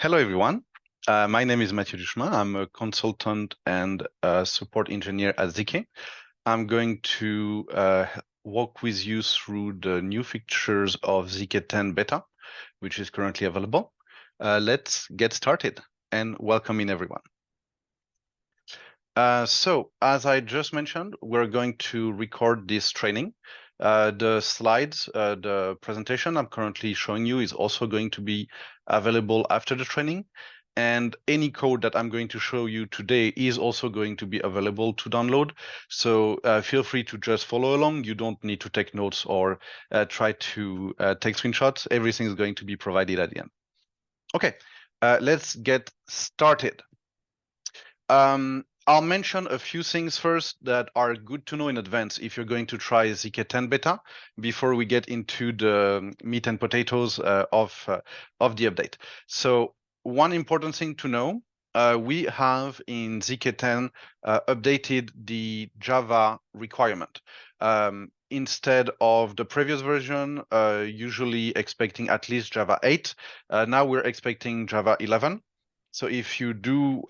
Hello, everyone. My name is Mathieu Duchemin. I'm a consultant and support engineer at ZK. I'm going to walk with you through the new features of ZK 10 beta, which is currently available. Let's get started and welcome in everyone. So, as I just mentioned, we're going to record this training. The slides, the presentation I'm currently showing you is also going to be available after the training. And any code that I'm going to show you today is also going to be available to download. So feel free to just follow along. You don't need to take notes or try to take screenshots. Everything is going to be provided at the end. Okay, let's get started. I'll mention a few things first that are good to know in advance if you're going to try ZK 10 beta before we get into the meat and potatoes of the update. So one important thing to know, we have in ZK 10 updated the Java requirement. Instead of the previous version, usually expecting at least Java 8, now we're expecting Java 11. So if you do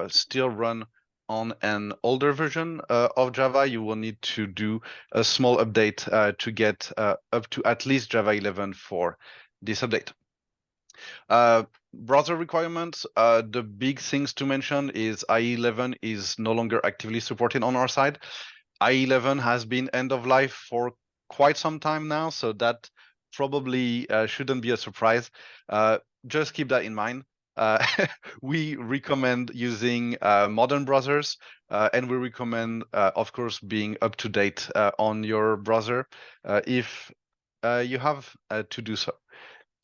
still run on an older version of Java, you will need to do a small update to get up to at least Java 11 for this update. Browser requirements, the big things to mention is IE11 is no longer actively supported on our side. IE11 has been end of life for quite some time now, so that probably shouldn't be a surprise. Just keep that in mind. We recommend using modern browsers, and we recommend, of course, being up to date on your browser if you have to do so.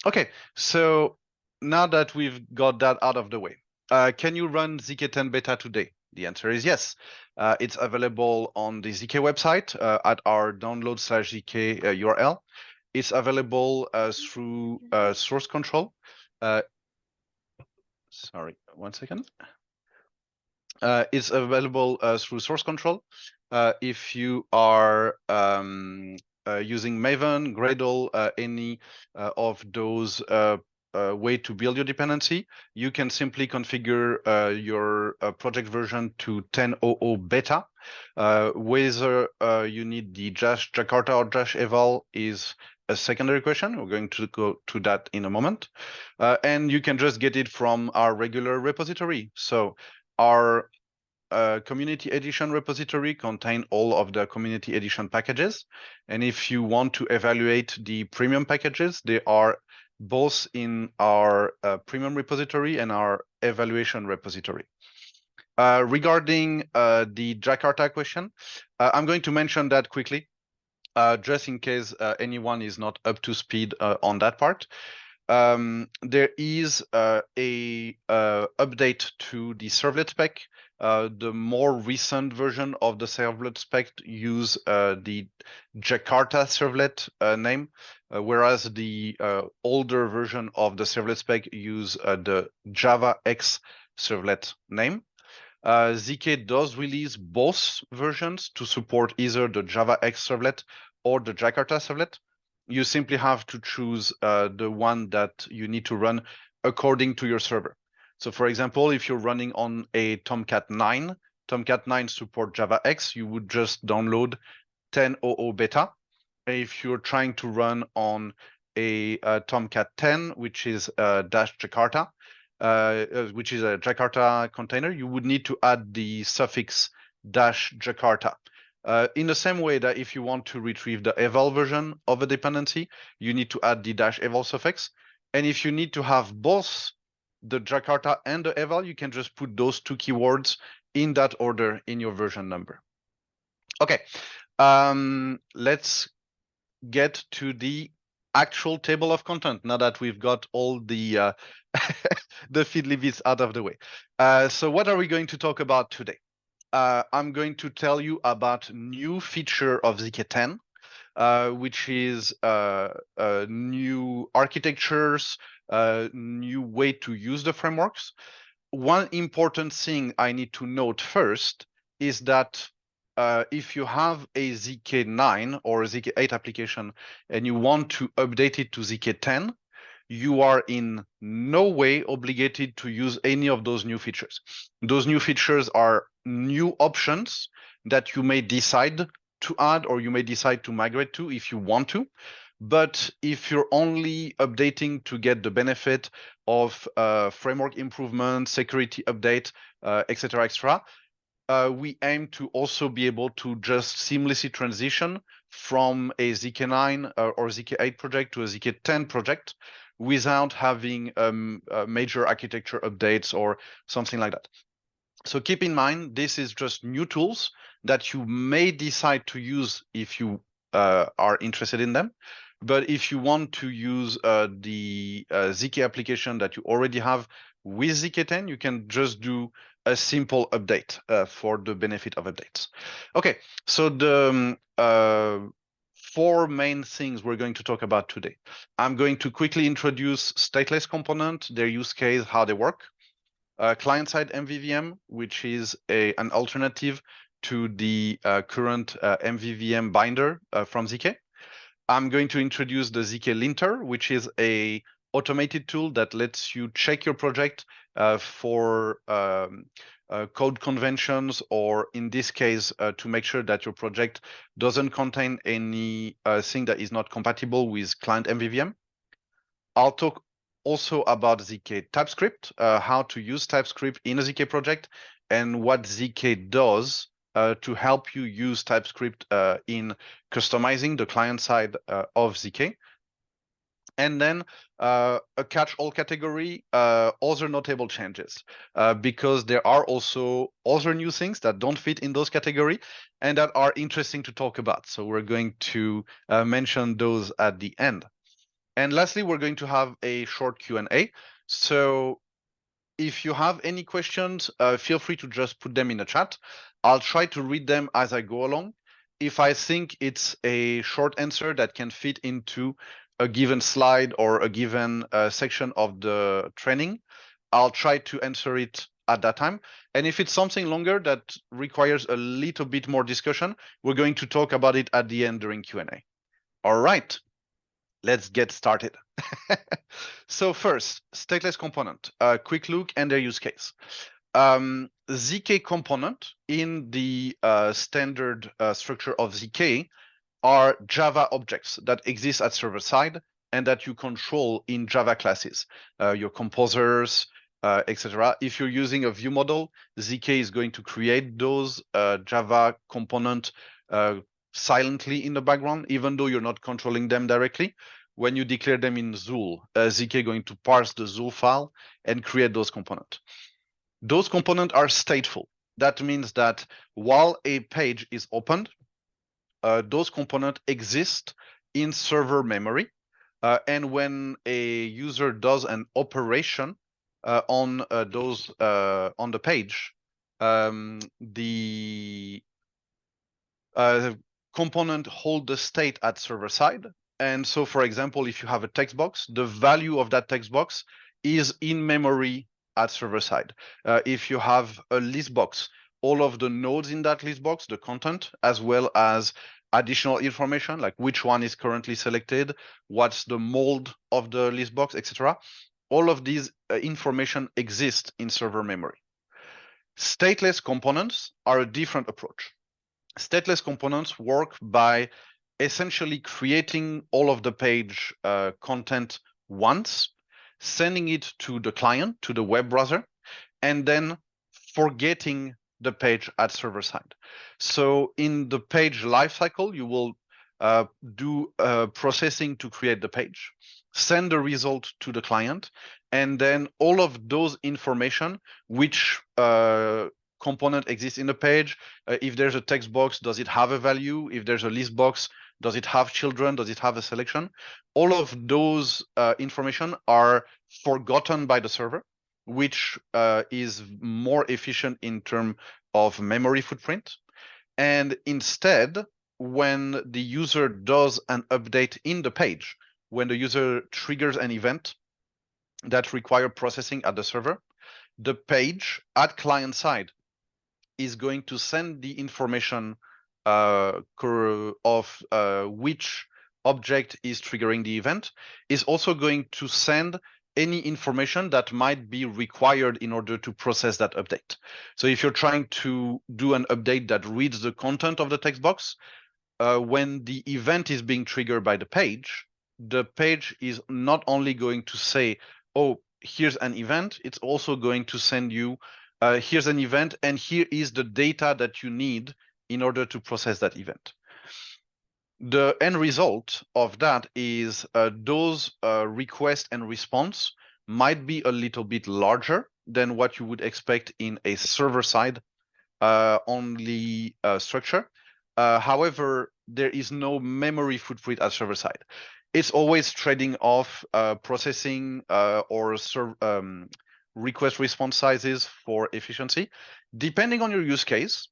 Okay, so now that we've got that out of the way, can you run ZK 10 beta today? The answer is yes. It's available on the ZK website at our download/ZK URL. It's available through source control. Sorry, 1 second. It's available through source control. If you are using Maven, Gradle, any of those way to build your dependency, you can simply configure your project version to 10.00 beta. Whether you need the Jakarta or eval is a secondary question. We're going to go to that in a moment. And you can just get it from our regular repository. So our community edition repository contain all of the community edition packages. And if you want to evaluate the premium packages, they are both in our premium repository and our evaluation repository. Regarding the Jakarta question, I'm going to mention that quickly, just in case anyone is not up to speed on that part. There is a update to the servlet spec. The more recent version of the servlet spec use the Jakarta servlet name, whereas the older version of the servlet spec use the Java X servlet name. ZK does release both versions to support either the Java X servlet or the Jakarta servlet. You simply have to choose the one that you need to run according to your server. So for example, if you're running on a Tomcat 9, Tomcat 9 support Java X, you would just download 10.00 beta. If you're trying to run on a Tomcat 10, which is -Jakarta, which is a Jakarta container, you would need to add the suffix -Jakarta. In the same way that if you want to retrieve the eval version of a dependency, you need to add the -eval suffix. And if you need to have both the Jakarta and the eval, you can just put those two keywords in that order in your version number. Okay, let's get to the actual table of content now that we've got all the the fiddly bits out of the way. So what are we going to talk about today? I'm going to tell you about new feature of ZK 10, which is new architectures, new way to use the frameworks. One important thing I need to note first is that if you have a ZK 9 or a ZK 8 application and you want to update it to ZK 10, you are in no way obligated to use any of those new features. Those new features are new options that you may decide to add or you may decide to migrate to if you want to. But if you're only updating to get the benefit of framework improvement, security update, etc., etc., we aim to also be able to just seamlessly transition from a ZK9 or ZK8 project to a ZK10 project without having major architecture updates or something like that. So keep in mind, this is just new tools that you may decide to use if you are interested in them. But if you want to use the ZK application that you already have with ZK10, you can just do a simple update for the benefit of updates. Okay, so the four main things we're going to talk about today. I'm going to quickly introduce stateless component, their use case, how they work. Client-side MVVM, which is an alternative to the current MVVM binder from ZK. I'm going to introduce the ZK Linter, which is a automated tool that lets you check your project for code conventions, or in this case, to make sure that your project doesn't contain any thing that is not compatible with client MVVM. I'll talk also about ZK TypeScript, how to use TypeScript in a ZK project, and what ZK does to help you use TypeScript in customizing the client side of ZK. And then a catch-all category, other notable changes, because there are also other new things that don't fit in those categories and that are interesting to talk about. So we're going to mention those at the end. And lastly, we're going to have a short Q&A. So if you have any questions, feel free to just put them in the chat. I'll try to read them as I go along. If I think it's a short answer that can fit into a given slide or a given section of the training, I'll try to answer it at that time. And if it's something longer that requires a little bit more discussion, we're going to talk about it at the end during Q&A. All right. Let's get started. So first, stateless component, a quick look and their use case. ZK component in the standard structure of ZK are Java objects that exist at server side and that you control in Java classes, your composers, etc. If you're using a view model, ZK is going to create those Java component silently in the background, even though you're not controlling them directly. When you declare them in Zool, ZK is going to parse the Zool file and create those components. Those components are stateful. That means that while a page is opened, those components exist in server memory. And when a user does an operation on the page, the component hold the state at server side. And so, for example, if you have a text box, the value of that text box is in memory at server side. If you have a list box, all of the nodes in that list box, the content, as well as additional information, like which one is currently selected, what's the mold of the list box, etc. All of these information exist in server memory. Stateless components are a different approach. Stateless components work by essentially creating all of the page content once, sending it to the client, to the web browser, and then forgetting the page at server side. So in the page lifecycle, you will do processing to create the page, send the result to the client, and then all of those information, which component exists in the page. If there's a text box, does it have a value? If there's a list box, does it have children? Does it have a selection? All of those information are forgotten by the server, which is more efficient in terms of memory footprint. And instead, when the user does an update in the page, when the user triggers an event that requires processing at the server, the page at client side is going to send the information of which object is triggering the event is also going to send any information that might be required in order to process that update. So if you're trying to do an update that reads the content of the text box, when the event is being triggered by the page is not only going to say, oh, here's an event, it's also going to send you, here's an event, and here is the data that you need in order to process that event. The end result of that is those request and response might be a little bit larger than what you would expect in a server-side only structure. However, there is no memory footprint at server-side. It's always trading off processing or request response sizes for efficiency. Depending on your use case,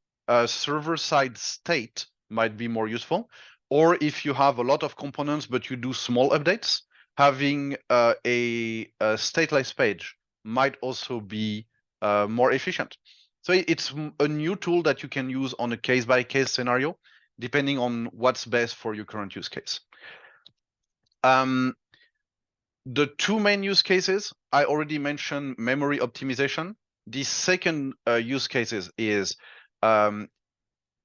server-side state might be more useful. Or if you have a lot of components, but you do small updates, having a stateless page might also be more efficient. So it's a new tool that you can use on a case-by-case scenario, depending on what's best for your current use case. The two main use cases, I already mentioned memory optimization. The second use cases is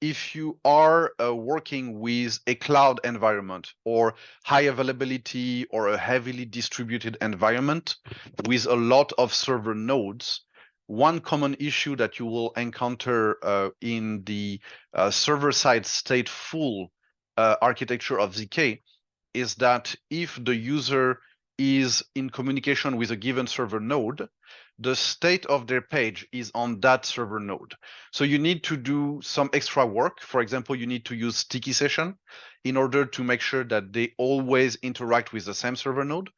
if you are working with a cloud environment or high availability or a heavily distributed environment with a lot of server nodes, one common issue that you will encounter in the server-side stateful architecture of ZK is that if the user is in communication with a given server node, the state of their page is on that server node. So you need to do some extra work. For example, you need to use sticky session in order to make sure that they always interact with the same server node,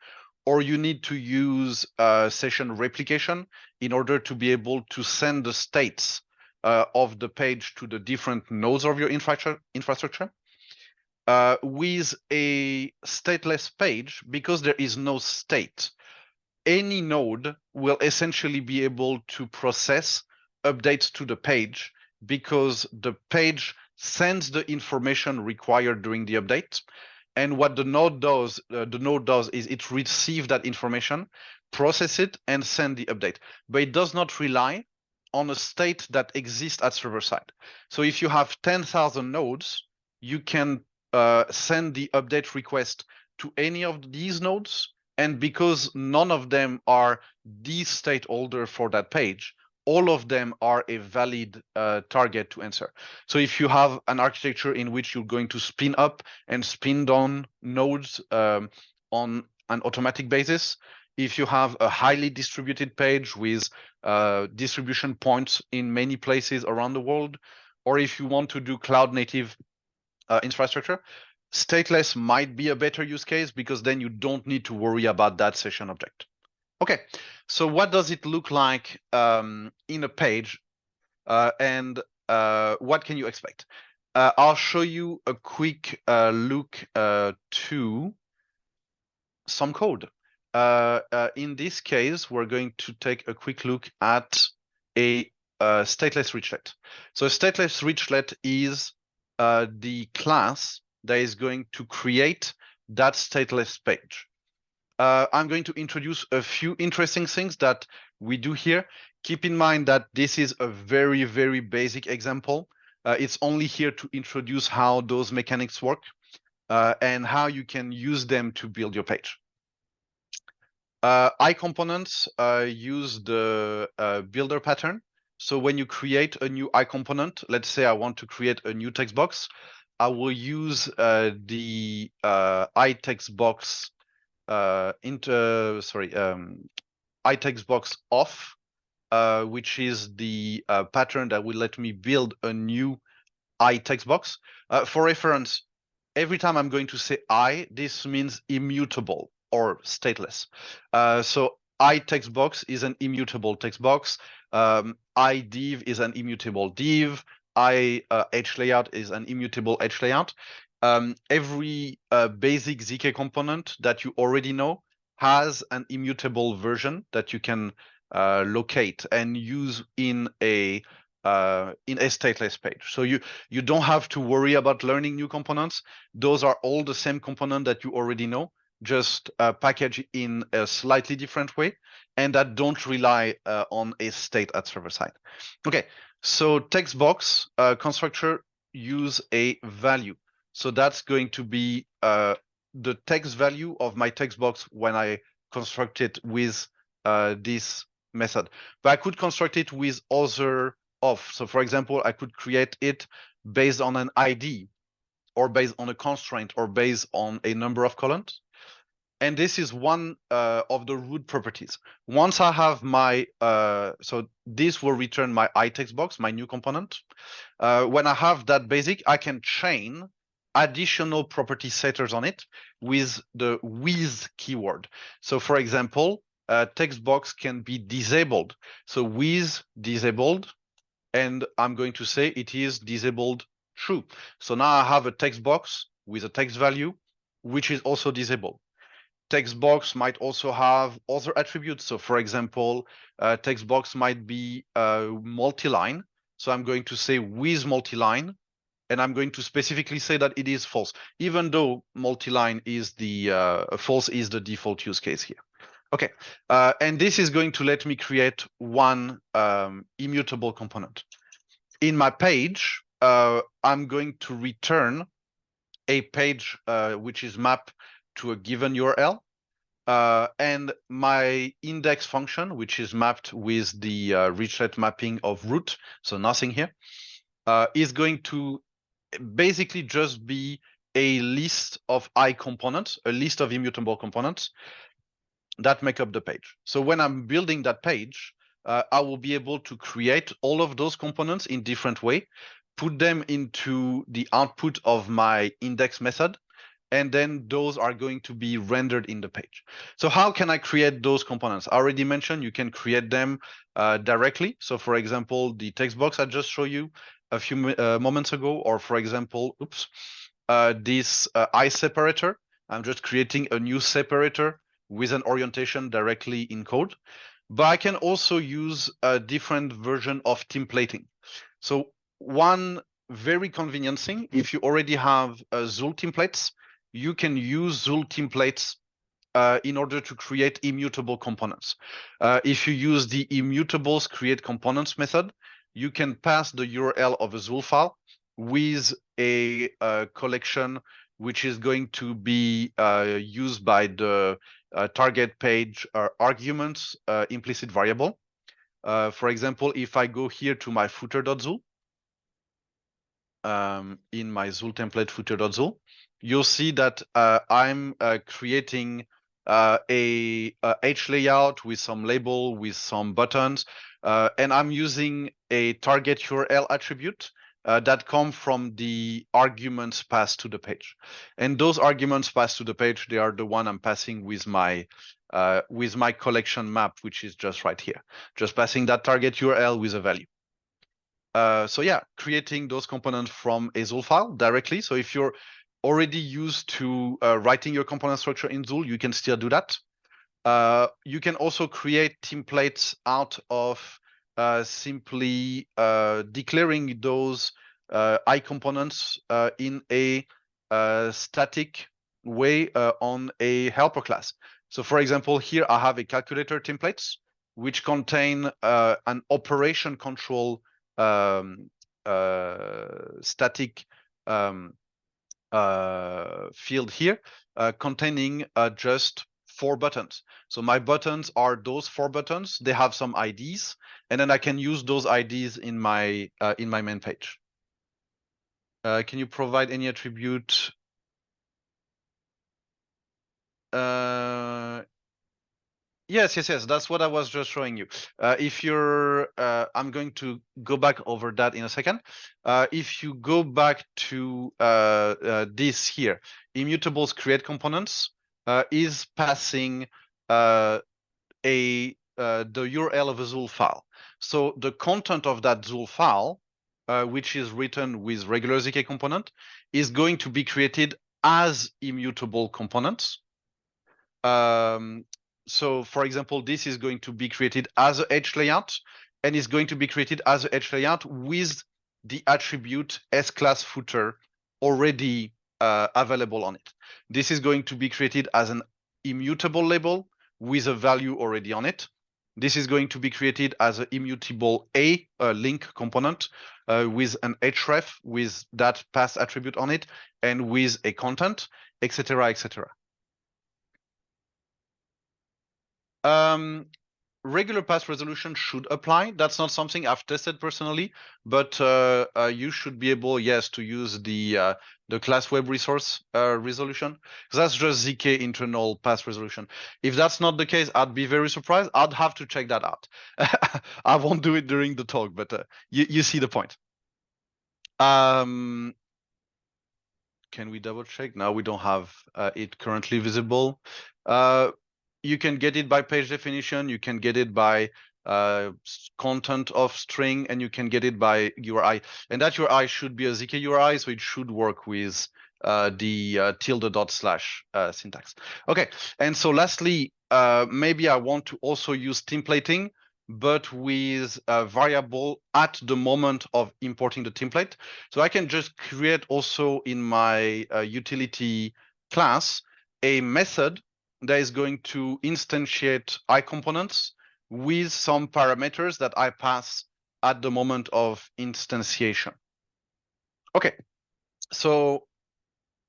or you need to use session replication in order to be able to send the states of the page to the different nodes of your infrastructure. With a stateless page, because there is no state, any node will essentially be able to process updates to the page because the page sends the information required during the update. And what the node does is it receives that information, process it, and send the update. But it does not rely on a state that exists at server side. So if you have 10,000 nodes, you can send the update request to any of these nodes. And because none of them are the state holder for that page, all of them are a valid target to answer. So if you have an architecture in which you're going to spin up and spin down nodes on an automatic basis, if you have a highly distributed page with distribution points in many places around the world, or if you want to do cloud native infrastructure, stateless might be a better use case because then you don't need to worry about that session object. Okay, so what does it look like in a page and what can you expect? I'll show you a quick look to some code. In this case, we're going to take a quick look at a stateless richlet. So a stateless richlet is the class that is going to create that stateless page. I'm going to introduce a few interesting things that we do here. Keep in mind that this is a very, very basic example. It's only here to introduce how those mechanics work and how you can use them to build your page. iComponents use the builder pattern. So when you create a new iComponent, let's say I want to create a new text box, I will use the iTextBox iTextBox off, which is the pattern that will let me build a new iTextBox. For reference, every time I'm going to say this means immutable or stateless. So iTextBox is an immutable text box. iDiv is an immutable div. HLayout is an immutable HLayout. Every basic ZK component that you already know has an immutable version that you can locate and use in a in a stateless page. So you don't have to worry about learning new components. Those are all the same component that you already know, just packaged in a slightly different way, and that don't rely on a state at server side. Okay, so text box constructor use a value. So that's going to be the text value of my text box when I construct it with this method. But I could construct it with other of. So for example, I could create it based on an ID or based on a constraint or based on a number of columns. And this is one of the root properties. Once I have my, so this will return my iText box, my new component. When I have that basic, I can chain additional property setters on it with the with keyword. So for example, text box can be disabled. So with disabled, and I'm going to say it is disabled true. So now I have a text box with a text value, which is also disabled. Text box might also have other attributes. So for example, text box might be multi-line. So I'm going to say with multi-line, and I'm going to specifically say that it is false, even though multi-line is the false is the default use case here. Okay, and this is going to let me create one immutable component. In my page, I'm going to return a page which is mapped to a given URL, and my index function, which is mapped with the richlet mapping of root, so nothing here, is going to basically just be a list of I components, a list of immutable components that make up the page. So when I'm building that page, I will be able to create all of those components in different way, put them into the output of my index method, and then those are going to be rendered in the page. So how can I create those components? I already mentioned you can create them directly. So for example, the text box I just showed you a few moments ago, or for example, this I separator. I'm just creating a new separator with an orientation directly in code. But I can also use a different version of templating. So one very convenient thing, if you already have Zool templates, you can use Zool templates in order to create immutable components. If you use the immutables create components method, you can pass the URL of a Zool file with a collection which is going to be used by the target page arguments implicit variable. For example, if I go here to my footer.zool, in my Zool template footer.zool, you'll see that I'm creating a H layout with some label, with some buttons, and I'm using a target URL attribute that come from the arguments passed to the page. And those arguments passed to the page, they are the one I'm passing with my collection map, which is just right here, just passing that target URL with a value. So yeah, creating those components from a Zool file directly. So if you're already used to writing your component structure in Zool, you can still do that. You can also create templates out of simply declaring those I components in a static way on a helper class. So for example, here I have a calculator templates which contain an operation control static field here containing just 4 buttons. So my buttons are those 4 buttons. They have some IDs, and then I can use those IDs in my main page. Can you provide any attribute? Yes. That's what I was just showing you. If you're, I'm going to go back over that in a second. If you go back to this here, immutables create components is passing the URL of a Zool file. So the content of that Zool file, which is written with regular ZK component, is going to be created as immutable components. So for example, this is going to be created as a H layout. and is going to be created as a edge layout with the attribute S-class footer already available on it. This is going to be created as an immutable label with a value already on it. This is going to be created as an immutable link component with an href with that path attribute on it and with a content, etc., etc. Regular path resolution should apply. That's not something I've tested personally, but you should be able, yes, to use the class web resource resolution, because that's just ZK internal path resolution. If that's not the case, I'd be very surprised. I'd have to check that out. I won't do it during the talk, but you see the point. Can we double check? No, we don't have it currently visible. You can get it by page definition, you can get it by content of string, and you can get it by URI. And that URI should be a ZK URI, so it should work with the tilde dot slash syntax. Okay, and so lastly, maybe I want to also use templating, but with a variable at the moment of importing the template. So I can just create also in my utility class a method that is going to instantiate iComponents with some parameters that I pass at the moment of instantiation. Okay, so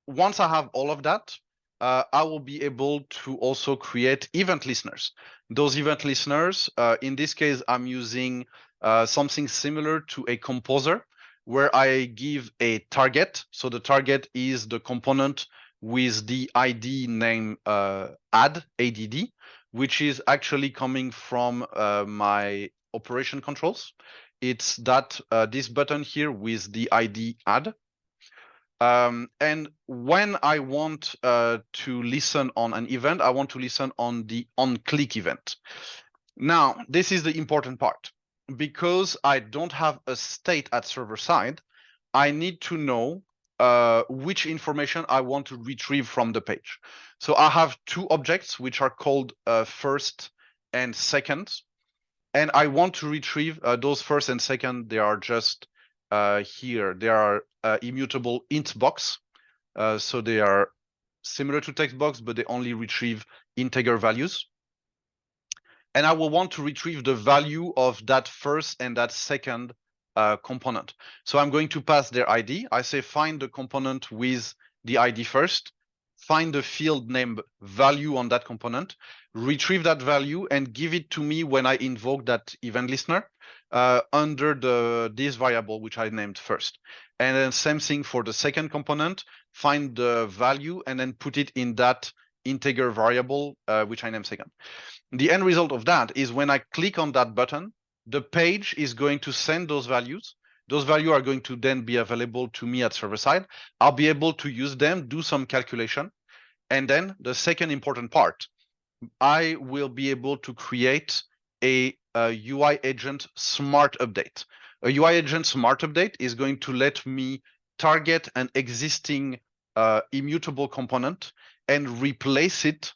once I have all of that, I will be able to also create event listeners. Those event listeners, in this case, I'm using something similar to a composer where I give a target. So the target is the component with the ID name add, which is actually coming from my operation controls. It's that this button here with the ID add. And when I want to listen on an event, I want to listen on the on-click event. Now, this is the important part. Because I don't have a state at server side, I need to know which information I want to retrieve from the page. So I have two objects which are called first and second. And I want to retrieve those first and second. They are just here. They are immutable int box. So they are similar to text box, but they only retrieve integer values. And I will want to retrieve the value of that first and that second component. So I'm going to pass their ID. I say find the component with the ID first, find the field name value on that component, retrieve that value and give it to me when I invoke that event listener under this variable, which I named first. And then same thing for the second component, find the value and then put it in that integer variable, which I named second. The end result of that is when I click on that button, the page is going to send those values. Those values are going to then be available to me at server side. I'll be able to use them, do some calculation. And then the second important part, I will be able to create a UI agent smart update. A UI agent smart update is going to let me target an existing immutable component and replace it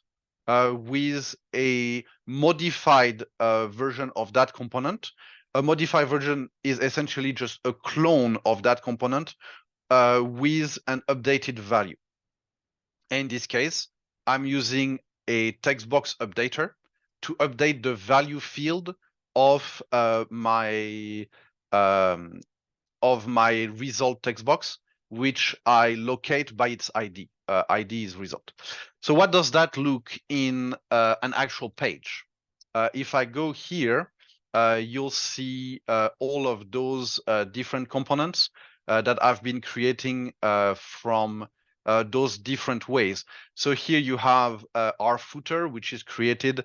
with a modified version of that component. A modified version is essentially just a clone of that component with an updated value. In this case, I'm using a text box updater to update the value field of my result text box, which I locate by its ID. ID is result. So what does that look in an actual page? If I go here, you'll see all of those different components that I've been creating from those different ways. So here you have our footer, which is created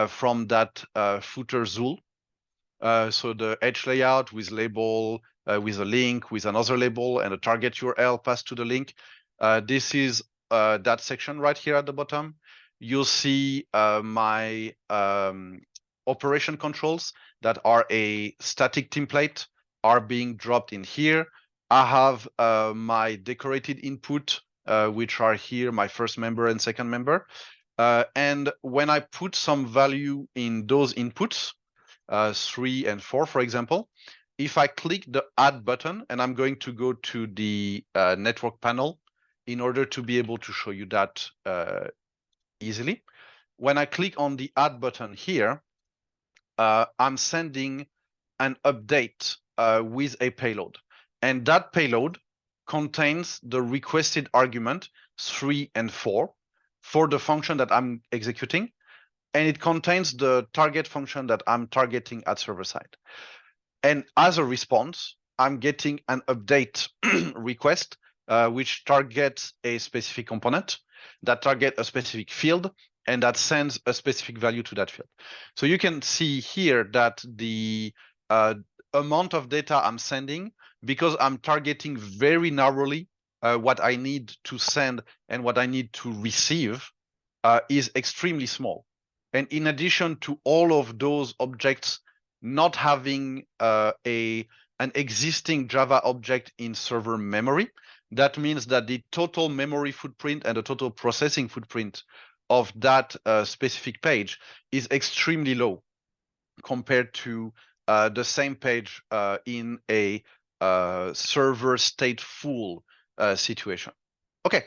from that footer Zool. So the edge layout with label, with a link, with another label, and a target URL passed to the link. This is that section right here at the bottom. You'll see my operation controls that are a static template are being dropped in here. I have my decorated input, which are here, my first member and second member. And when I put some value in those inputs, 3 and 4, for example, if I click the add button, and I'm going to go to the network panel in order to be able to show you that easily. When I click on the add button here, I'm sending an update with a payload. And that payload contains the requested argument 3 and 4 for the function that I'm executing. And it contains the target function that I'm targeting at server side. And as a response, I'm getting an update request, which targets a specific component, that target a specific field, and that sends a specific value to that field. So you can see here that the amount of data I'm sending, because I'm targeting very narrowly what I need to send and what I need to receive, is extremely small. And in addition to all of those objects not having an existing Java object in server memory, that means that the total memory footprint and the total processing footprint of that specific page is extremely low compared to the same page in a server stateful situation. Okay.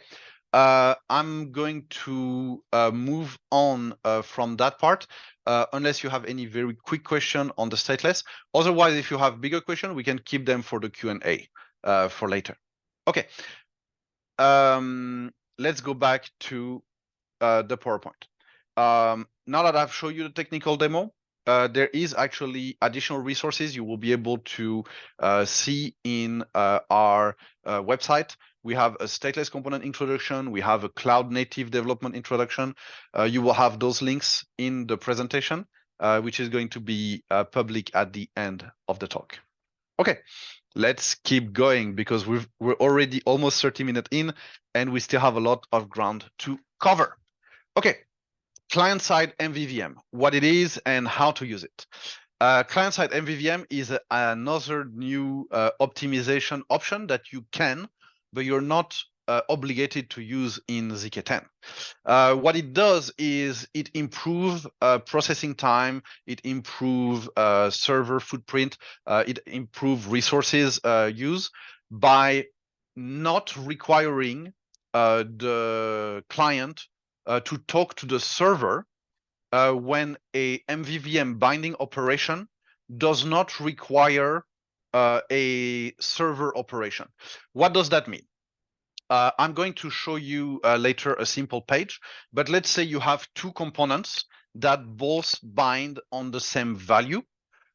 I'm going to move on from that part, unless you have any very quick question on the stateless. Otherwise, if you have bigger questions, we can keep them for the Q&A for later. Okay. Let's go back to the PowerPoint. Now that I've shown you the technical demo, there is actually additional resources you will be able to see in our website. We have a stateless component introduction. We have a cloud native development introduction. You will have those links in the presentation, which is going to be public at the end of the talk. Okay, let's keep going because we're already almost 30 minutes in and we still have a lot of ground to cover. Okay, client-side MVVM, what it is and how to use it. Client-side MVVM is another new optimization option that you can, but you're not obligated to use in ZK10. What it does is it improves processing time, it improves server footprint, it improves resources use by not requiring the client to talk to the server when a MVVM binding operation does not require a server operation. What does that mean? I'm going to show you later a simple page, but let's say you have two components that both bind on the same value.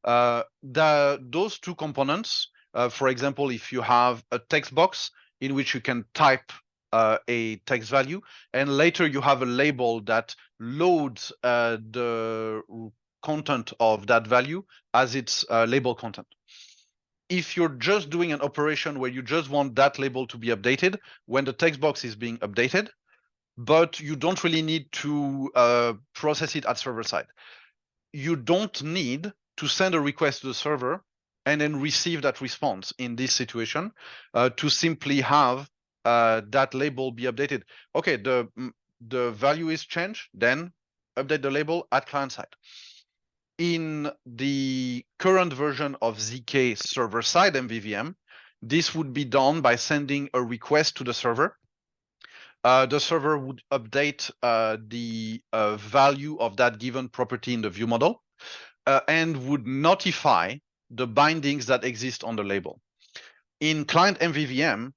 Those two components, for example, if you have a text box in which you can type a text value, and later you have a label that loads the content of that value as its label content. If you're just doing an operation where you just want that label to be updated when the text box is being updated, but you don't really need to process it at server side, you don't need to send a request to the server and then receive that response in this situation to simply have that label be updated. Okay, the value is changed, then update the label at client side. In the current version of ZK server-side MVVM, this would be done by sending a request to the server. The server would update the value of that given property in the view model and would notify the bindings that exist on the label. In client MVVM,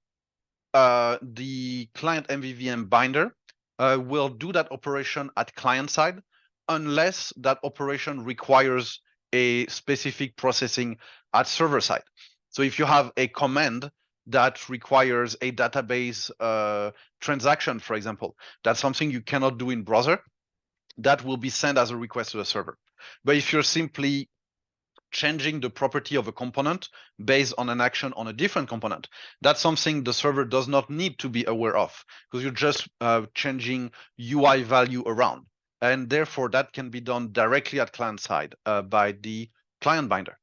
the client MVVM binder will do that operation at client side unless that operation requires a specific processing at server side. So if you have a command that requires a database transaction, for example, that's something you cannot do in browser, that will be sent as a request to the server. But if you're simply changing the property of a component based on an action on a different component, that's something the server does not need to be aware of because you're just changing UI value around. And therefore, that can be done directly at client side by the client binder.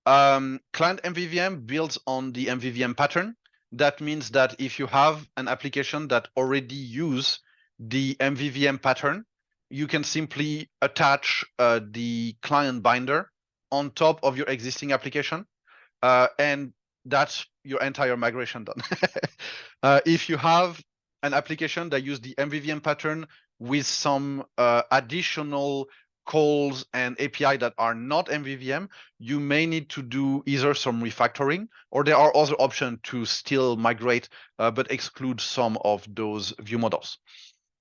Client MVVM builds on the MVVM pattern. That means that if you have an application that already uses the MVVM pattern, you can simply attach the client binder on top of your existing application, and that's your entire migration done. If you have an application that use the MVVM pattern with some additional calls and API that are not MVVM, you may need to do either some refactoring, or there are other options to still migrate, but exclude some of those view models.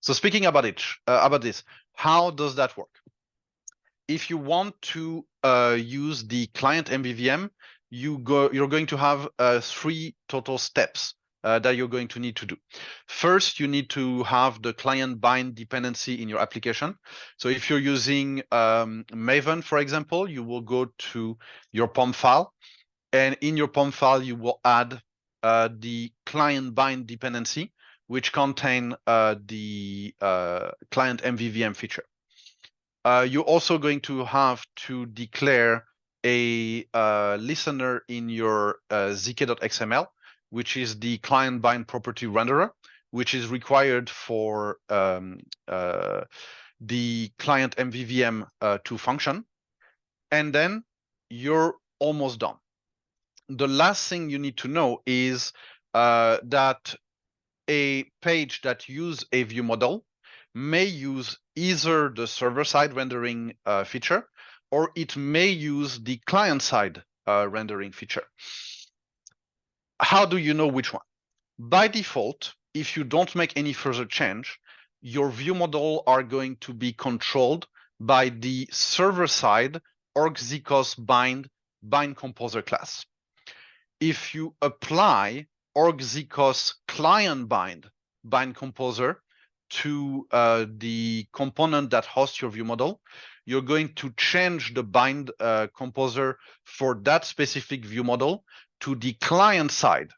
So speaking about this, how does that work? If you want to use the client MVVM, you're going to have 3 total steps that you're going to need to do. First, you need to have the client bind dependency in your application. So if you're using Maven, for example, you will go to your POM file, and in your POM file, you will add the client bind dependency, which contain the client MVVM feature. You're also going to have to declare a listener in your zk.xml, which is the client bind property renderer, which is required for the client MVVM to function. And then you're almost done. The last thing you need to know is that a page that use a view model may use either the server-side rendering feature, or it may use the client-side rendering feature. How do you know which one? By default, if you don't make any further change, your view model are going to be controlled by the server-side org-zcos bind composer class. If you apply org-zcos client bind composer to the component that hosts your view model, you're going to change the bind composer for that specific view model to the client side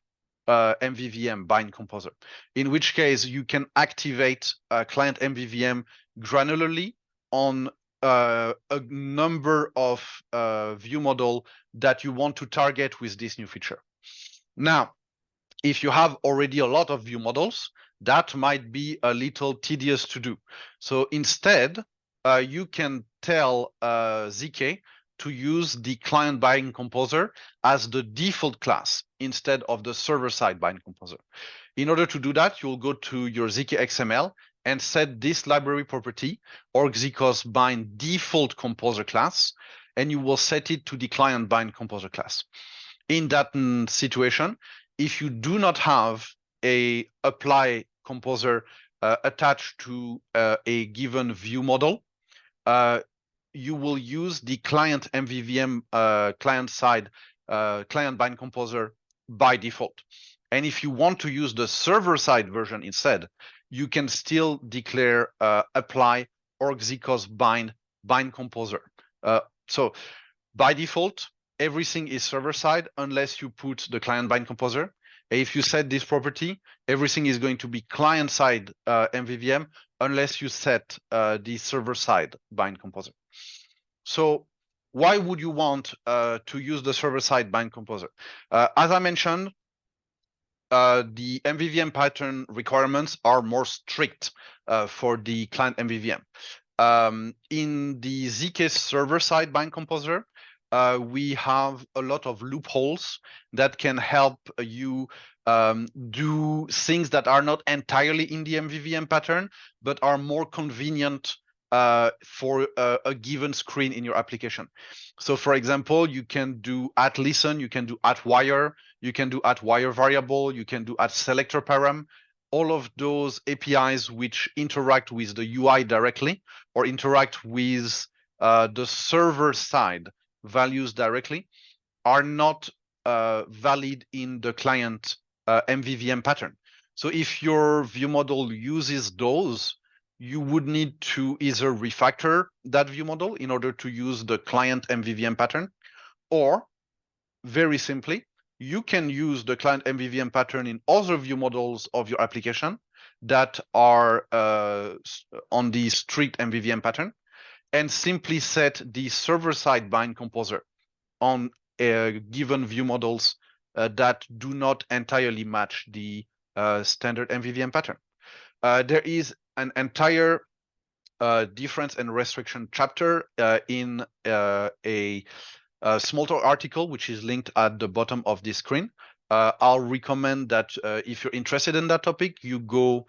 MVVM bind composer, in which case you can activate client MVVM granularly on a number of view model that you want to target with this new feature. Now, if you have already a lot of view models, that might be a little tedious to do. So instead, you can tell ZK to use the client bind composer as the default class instead of the server-side bind composer. In order to do that, you'll go to your ZK XML and set this library property, org-zcos bind default composer class, and you will set it to the client bind composer class. In that situation, if you do not have a apply composer attached to a given view model, you will use the client MVVM client side client bind composer by default. And if you want to use the server side version instead, you can still declare apply org-zcos bind composer. So by default, everything is server side unless you put the client bind composer. If you set this property, everything is going to be client side MVVM unless you set the server side bind composer. So why would you want to use the server side bind composer? As I mentioned, the MVVM pattern requirements are more strict for the client MVVM. In the ZK server-side bind composer, we have a lot of loopholes that can help you do things that are not entirely in the MVVM pattern, but are more convenient for a given screen in your application. So for example, you can do @listen, you can do @wire, you can do @wire variable, you can do @selector param. All of those APIs which interact with the UI directly or interact with the server side values directly are not valid in the client MVVM pattern. So if your view model uses those, you would need to either refactor that view model in order to use the client MVVM pattern, or very simply, you can use the client MVVM pattern in other view models of your application that are on the strict MVVM pattern, and simply set the server-side bind composer on given view models that do not entirely match the standard MVVM pattern. There is an entire difference and restriction chapter in a smaller article, which is linked at the bottom of this screen. I'll recommend that if you're interested in that topic, you go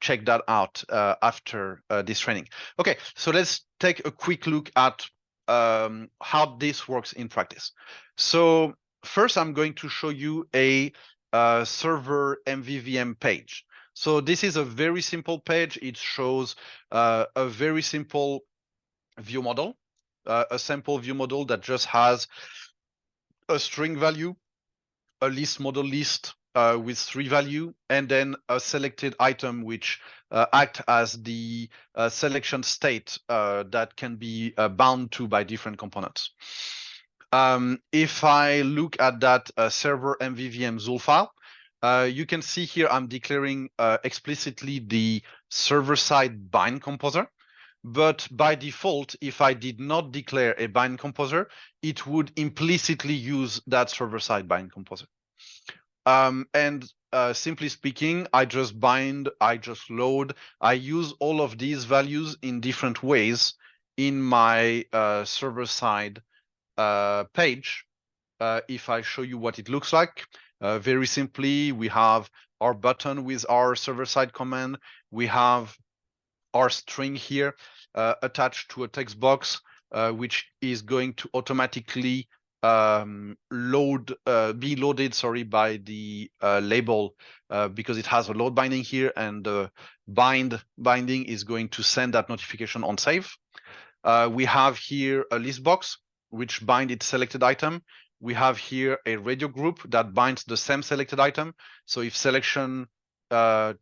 check that out after this training. Okay, so let's take a quick look at how this works in practice. So first, I'm going to show you a server MVVM page. So this is a very simple page. It shows a very simple view model, a sample view model that just has a string value, a list model list with 3 value, and then a selected item which act as the selection state that can be bound to by different components. If I look at that server MVVM ZOL file, you can see here I'm declaring explicitly the server-side bind composer. But by default, if I did not declare a bind composer, it would implicitly use that server-side bind composer. And simply speaking, I just bind, I just load, I use all of these values in different ways in my server-side page. If I show you what it looks like, very simply, we have our button with our server-side command. We have our string here attached to a text box, which is going to automatically be loaded, by the label because it has a load binding here, and the binding is going to send that notification on save. We have here a list box which bind its selected item. We have here a radio group that binds the same selected item. So if selection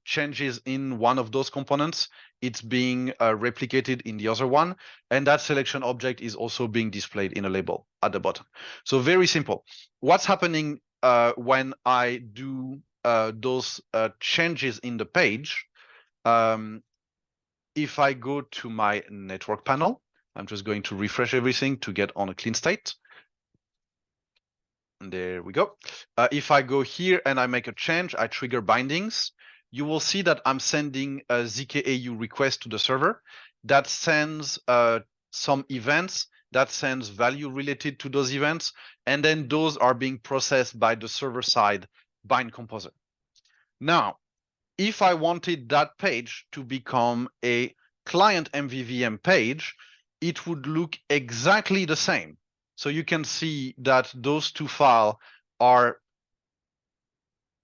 changes in one of those components, it's being replicated in the other one, and that selection object is also being displayed in a label at the bottom. So very simple. What's happening when I do those changes in the page? If I go to my network panel, I'm just going to refresh everything to get on a clean state. And there we go. If I go here and I make a change, I trigger bindings, you will see that I'm sending a ZKAU request to the server that sends some events, that sends value related to those events, and then those are being processed by the server-side bind composer. Now, if I wanted that page to become a client MVVM page, it would look exactly the same. So you can see that those two files are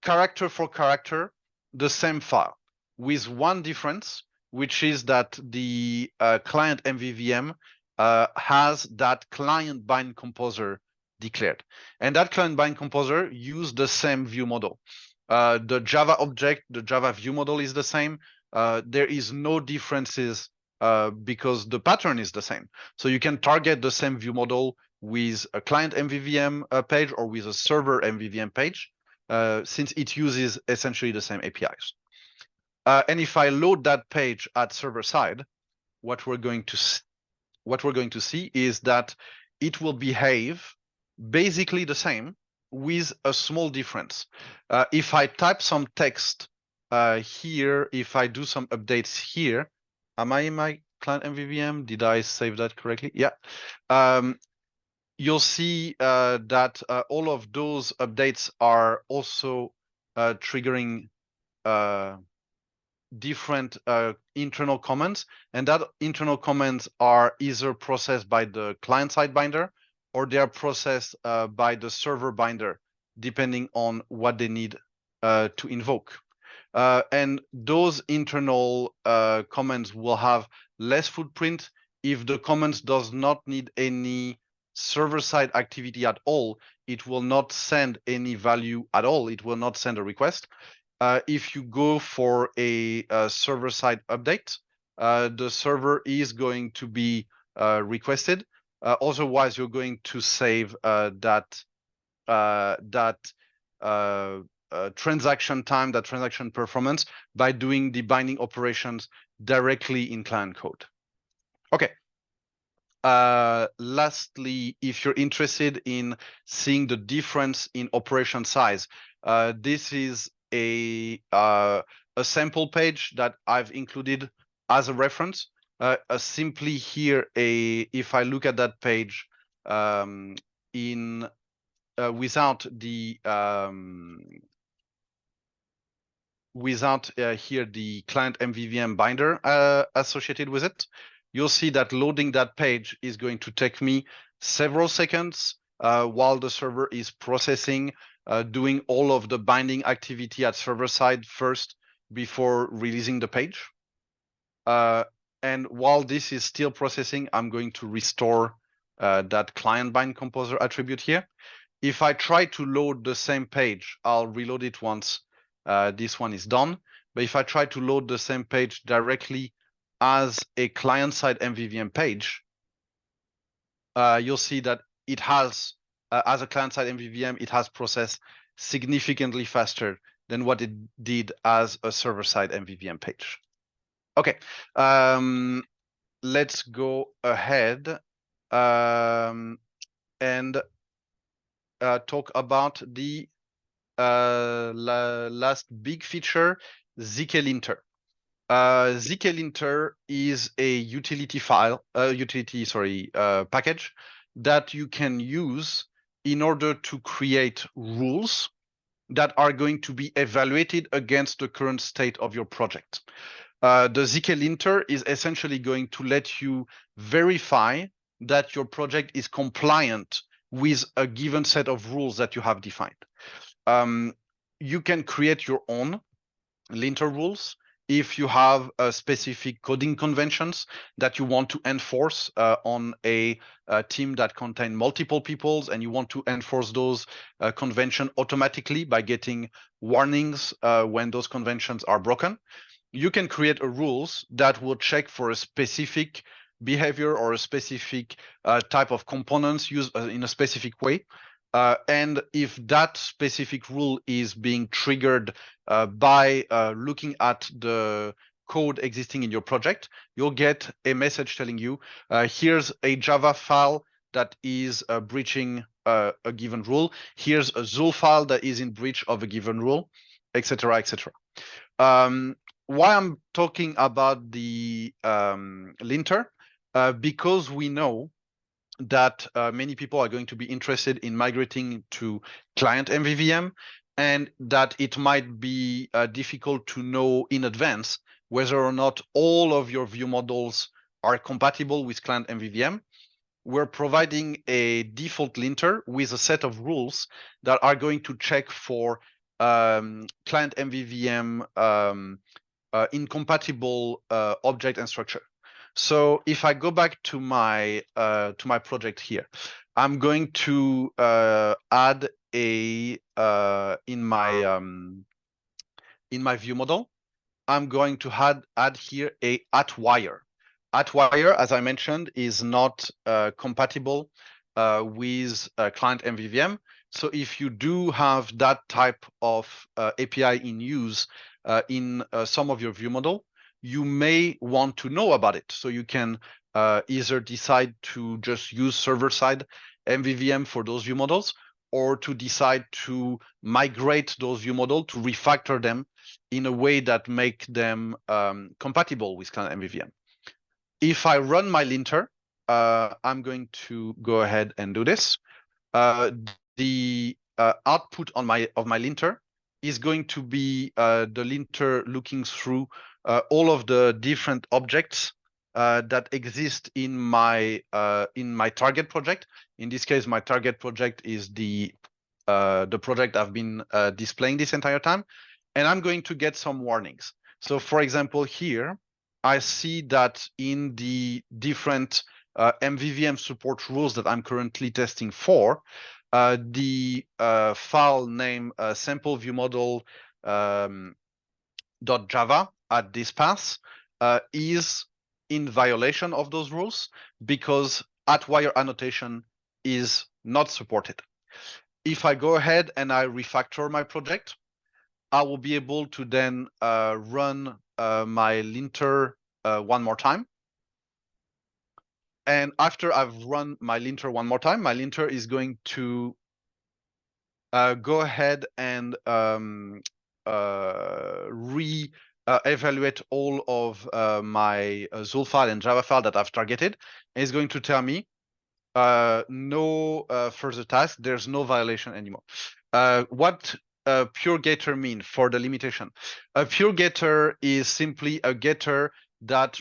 character for character the same file, with one difference, which is that the client MVVM has that client bind composer declared. And that client bind composer uses the same view model. The Java object, the Java view model is the same. There is no differences because the pattern is the same. So you can target the same view model with a client MVVM page or with a server MVVM page, since it uses essentially the same APIs. And if I load that page at server side, what we're going to see is that it will behave basically the same with a small difference. If I type some text here, if I do some updates here, am I in my client MVVM? Did I save that correctly? Yeah. You'll see that all of those updates are also triggering different internal comments, and that internal comments are either processed by the client-side binder or they are processed by the server binder, depending on what they need to invoke. And those internal comments will have less footprint if the comments does not need any server-side activity at all. It will not send any value at all. It will not send a request. If you go for a server-side update, the server is going to be requested. Otherwise, you're going to save that transaction time, that transaction performance by doing the binding operations directly in client code. Okay. Lastly, if you're interested in seeing the difference in operation size, this is a sample page that I've included as a reference. simply here, if I look at that page without the here the client MVVM binder associated with it, you'll see that loading that page is going to take me several seconds while the server is processing, doing all of the binding activity at server side first before releasing the page. And while this is still processing, I'm going to restore that client bind composer attribute here. If I try to load the same page, I'll reload it once this one is done. But if I try to load the same page directly as a client-side MVVM page, you'll see that it has, as a client-side MVVM, it has processed significantly faster than what it did as a server-side MVVM page. Okay, let's go ahead and talk about the last big feature, Linter. Linter is a utility package that you can use in order to create rules that are going to be evaluated against the current state of your project. The Linter is essentially going to let you verify that your project is compliant with a given set of rules that you have defined. You can create your own linter rules if you have specific coding conventions that you want to enforce on a team that contain multiple peoples, and you want to enforce those conventions automatically by getting warnings when those conventions are broken. You can create rules that will check for a specific behavior or a specific type of components used in a specific way. And if that specific rule is being triggered by looking at the code existing in your project, you'll get a message telling you, here's a Java file that is breaching a given rule. Here's a Zool file that is in breach of a given rule, etc., etc. Why I'm talking about the linter? Because we know that many people are going to be interested in migrating to client MVVM, and that it might be difficult to know in advance whether or not all of your view models are compatible with client MVVM. We're providing a default linter with a set of rules that are going to check for client MVVM incompatible object and structure. So if I go back to my project here, I'm going to add a in my view model, I'm going to add here a @wire. @wire, as I mentioned, is not compatible with client MVVM. So if you do have that type of API in use in some of your view model, you may want to know about it. So you can either decide to just use server-side MVVM for those view models, or to decide to migrate those view models, to refactor them in a way that make them compatible with client MVVM. If I run my linter, I'm going to go ahead and do this. The output of my linter is going to be the linter looking through all of the different objects that exist in my target project. In this case, my target project is the project I've been displaying this entire time, and I'm going to get some warnings. So, for example, here I see that in the different MVVM support rules that I'm currently testing for, the file name sample view model .java at this path is in violation of those rules because @wire annotation is not supported. If I go ahead and I refactor my project, I will be able to then run my linter one more time. And after I've run my linter one more time, my linter is going to go ahead and evaluate all of my Zool file and Java file that I've targeted, and it's going to tell me no further task. There's no violation anymore. What pure getter mean for the limitation? A pure getter is simply a getter that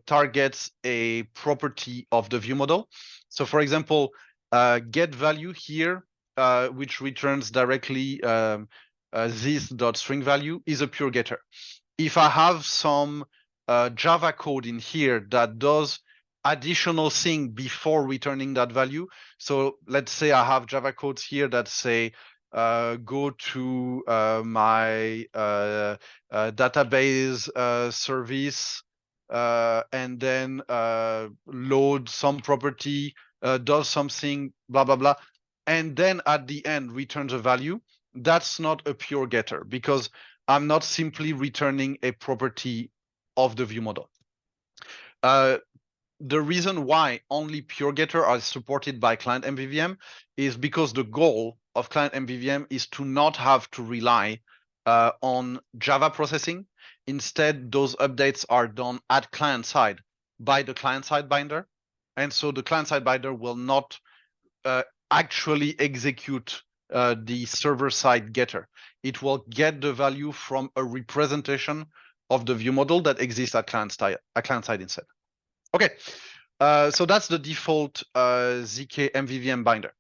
targets a property of the view model. So for example, get value here, which returns directly this.string value, is a pure getter. If I have some Java code in here that does additional thing before returning that value. So let's say I have Java codes here that say go to my database service and then load some property, does something, blah, blah, blah. And then at the end returns a value. That's not a pure getter because I'm not simply returning a property of the view model. The reason why only pure getter are supported by client MVVM is because the goal of client MVVM is to not have to rely on Java processing. Instead, those updates are done at client side by the client side binder. And so the client side binder will not actually execute the server side getter. It will get the value from a representation of the view model that exists at client side instead. Okay, so that's the default ZK MVVM binder.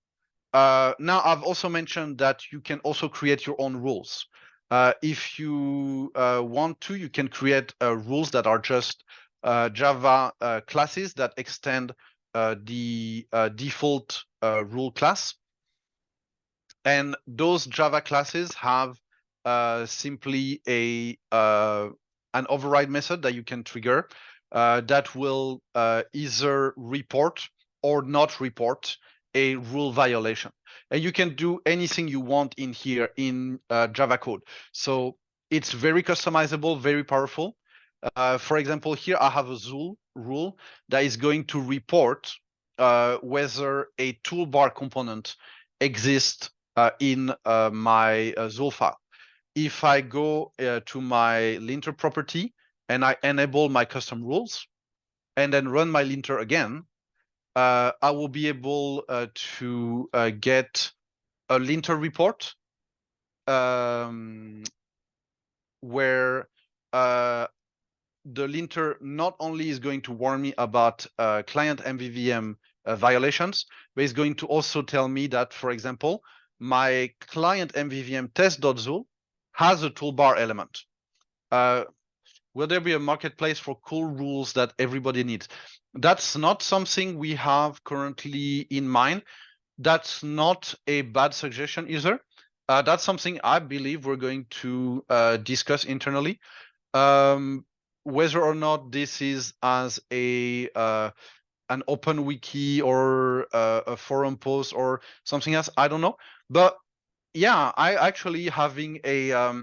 Now, I've also mentioned that you can also create your own rules. If you want to, you can create rules that are just Java classes that extend the default rule class. And those Java classes have simply an override method that you can trigger that will either report or not report a rule violation. And you can do anything you want in here in Java code. So it's very customizable, very powerful. For example, here I have a Zool rule that is going to report whether a toolbar component exists in my Zool file. If I go to my linter property and I enable my custom rules and then run my linter again, I will be able to get a linter report where the linter not only is going to warn me about client MVVM violations, but it's going to also tell me that, for example, my client MVVM test.zool has a toolbar element. Will there be a marketplace for cool rules that everybody needs? That's not something we have currently in mind. That's not a bad suggestion either. That's something I believe we're going to discuss internally. Whether or not this is as a an open wiki or a forum post or something else, I don't know. But yeah, I actually having a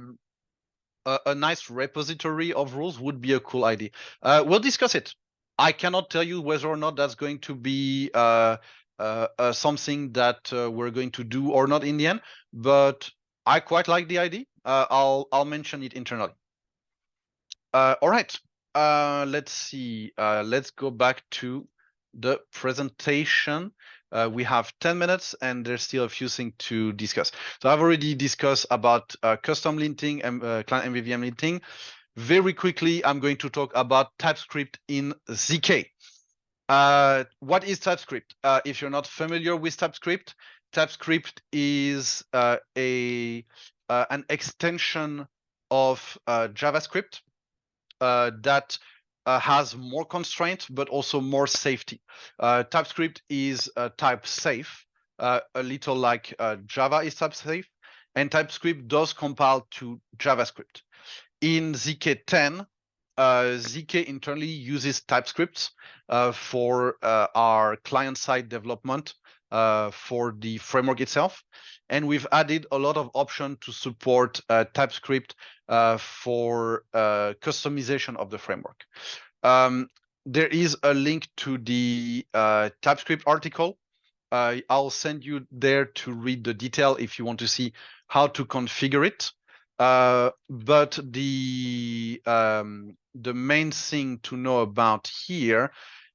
nice repository of rules would be a cool idea. We'll discuss it. I cannot tell you whether or not that's going to be something that we're going to do or not in the end, but I quite like the idea. I'll mention it internally. All right, let's see. Let's go back to the presentation. We have 10 minutes and there's still a few things to discuss. So I've already discussed about custom linting and client MVVM linting. Very quickly, I'm going to talk about TypeScript in ZK. What is TypeScript? If you're not familiar with TypeScript, TypeScript is an extension of JavaScript that has more constraints, but also more safety. TypeScript is type safe, a little like Java is type safe, and TypeScript does compile to JavaScript. In ZK10, ZK internally uses TypeScript for our client-side development for the framework itself. And we've added a lot of options to support TypeScript for customization of the framework. There is a link to the TypeScript article. I'll send you there to read the detail if you want to see how to configure it. But the main thing to know about here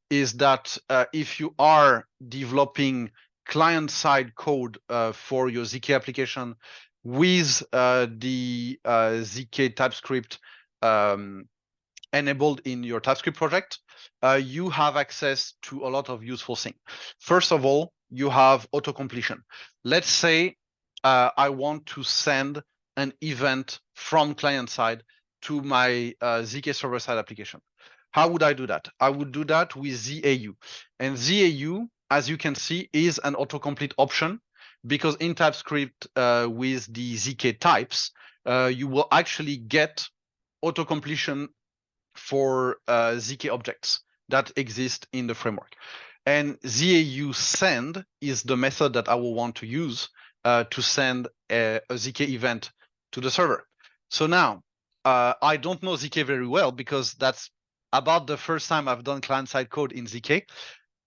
is that if you are developing client-side code for your ZK application with the ZK TypeScript enabled in your TypeScript project, you have access to a lot of useful things. First of all, you have auto-completion. Let's say I want to send an event from client side to my ZK server side application. How would I do that? I would do that with ZAU. And ZAU, as you can see, is an autocomplete option because in TypeScript with the ZK types, you will actually get autocompletion for ZK objects that exist in the framework. And ZAU send is the method that I will want to use to send a ZK event to the server. So now, I don't know ZK very well because that's about the first time I've done client-side code in ZK.